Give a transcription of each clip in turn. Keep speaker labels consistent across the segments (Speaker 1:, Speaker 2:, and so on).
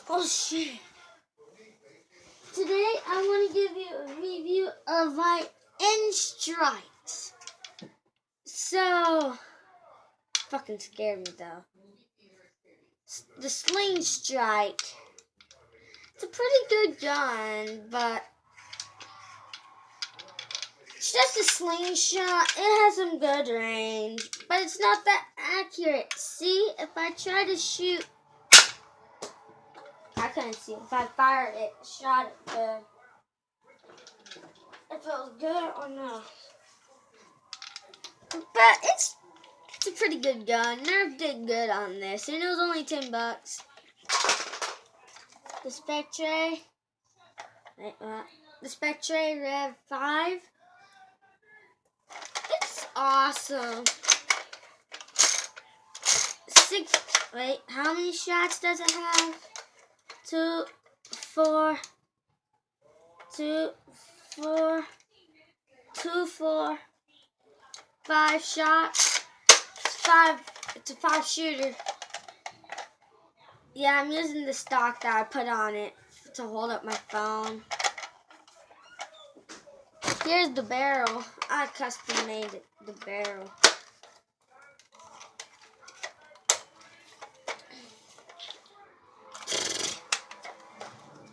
Speaker 1: Oh shit. Today I want to give you a review of my end strikes. So, fucking scared me though. The sling strike. It's a pretty good gun, but it's just a slingshot. It has some good range, but it's not that accurate. See, if I try to shoot, I couldn't see. If I fired it, shot it good. If it was good or not. But it's a pretty good gun. Nerf did good on this, and it was only $10. The Spectre. The Spectre Rev 5. It's awesome. Wait, how many shots does it have? 2, 4, 5 shots. It's a 5 shooter. Yeah, I'm using the stock that I put on it to hold up my phone. Here's the barrel. I custom made it, the barrel.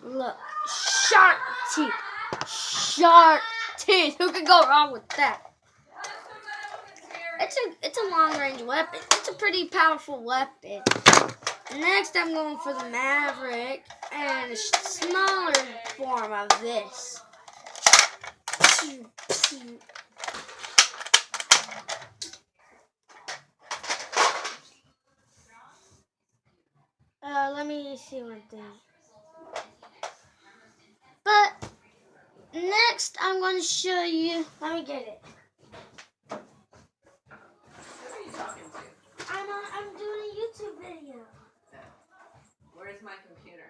Speaker 1: Look, shark teeth. Shark teeth. Who could go wrong with that? It's a long range weapon. It's a pretty powerful weapon. Next, I'm going for the Maverick and a smaller form of this. Let me see one thing. But next, I'm going to show you. Let me get it.
Speaker 2: Who are you talking to?
Speaker 1: I'm doing a YouTube video.
Speaker 2: Where's my computer?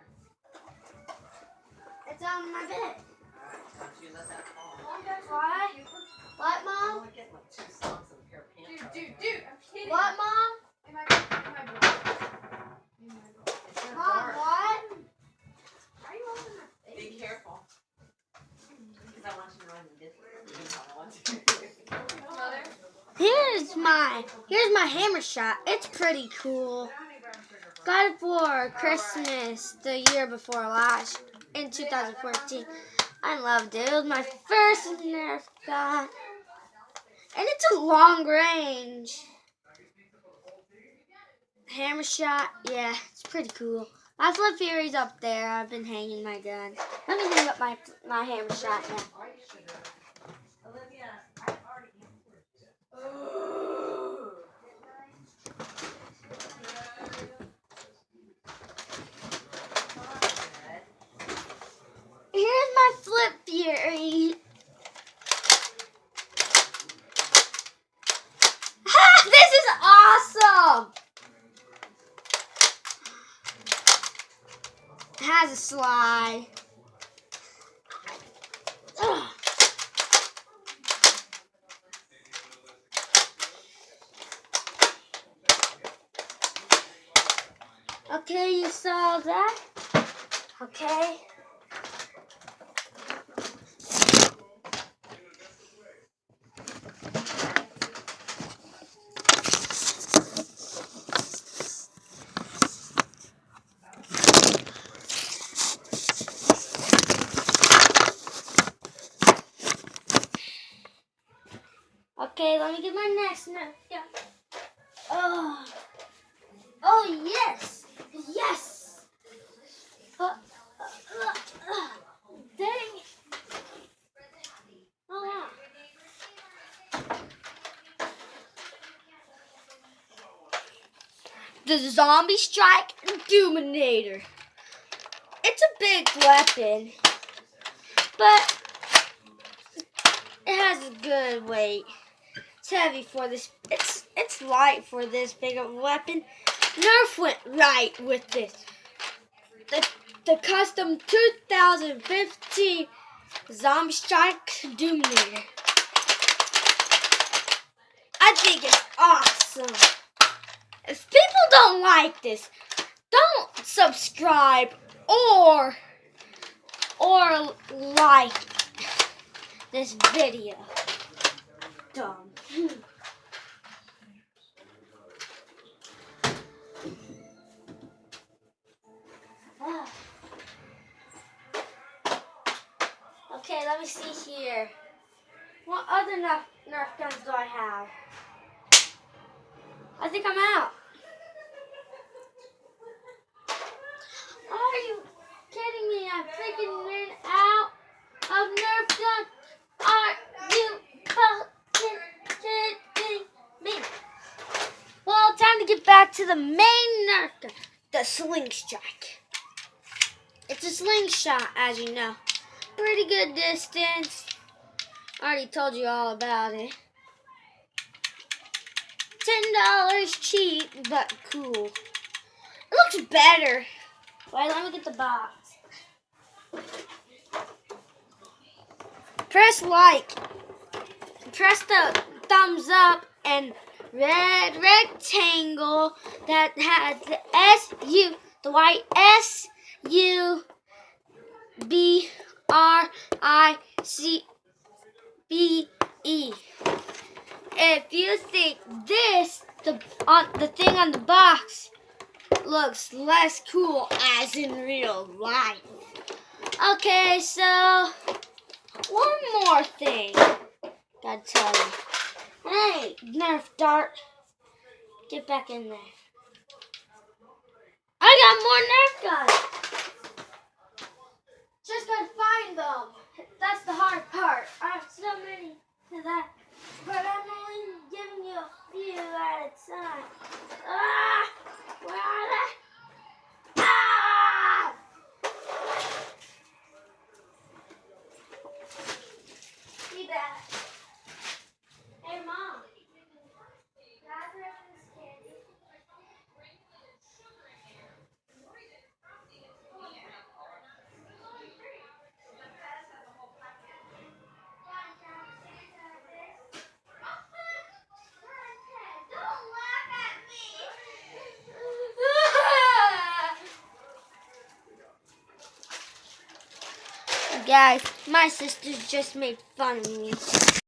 Speaker 1: It's on my bed.
Speaker 2: Alright, don't you let that fall.
Speaker 1: Why? What, Mom?
Speaker 2: I want to get like 2 socks and a pair of pants.
Speaker 3: Dude, I'm kidding.
Speaker 1: What, Mom?
Speaker 3: In my book.
Speaker 2: It's in
Speaker 1: Mom,
Speaker 2: dark.
Speaker 1: what?
Speaker 3: Why are you all in my face?
Speaker 2: Be careful. Because I want you to know I'm different. You know I want to.
Speaker 3: Mother?
Speaker 1: Here's my hammer shot. It's pretty cool. Got it for Christmas the year before last, in 2014. I loved it. It was my first Nerf gun. And it's a long range. Hammer shot, yeah, it's pretty cool. My Flip Fury's up there. I've been hanging my gun. Let me hang up my hammer shot now. Here's my Flip Fury. Ha! This is awesome! It has a slide. Ugh. Okay, you saw that? Okay. Okay, let me get my next Nerf gun. Oh yes, yes. Dang. Oh wow. The Zombie Strike Dominator. It's a big weapon, but it has a good weight. It's heavy for this. It's light for this big of a weapon. Nerf went right with this. The custom 2015 Zombie Strike Dominator. I think it's awesome. If people don't like this, don't subscribe or like this video. Dumb. Okay, let me see here. What other Nerf guns do I have? I think I'm out. Are you kidding me? I'm freaking ran out of Nerf guns. Are you fucking kidding me? Well, time to get back to the main Nerf gun, the slingshot. It's a slingshot, as you know. Pretty good distance. Already told you all about it. $10 cheap, but cool. It looks better. Wait, let me get the box. Press like. Press the thumbs up and red rectangle that has the S-U, the white S-U-B-R-I-C-B-E. If you think this, the thing on the box, looks less cool as in real life. Okay, so one more thing. Gotta tell you. Hey, Nerf dart. Get back in there. I got more Nerf guns. Just gotta find them. That's the hard part. I have so many to that. But I'm only giving you a few at a time. Ah! Where are they? Ah! See that? Hey, Mom. Can I grab this candy? Guys, my sisters just made fun of me.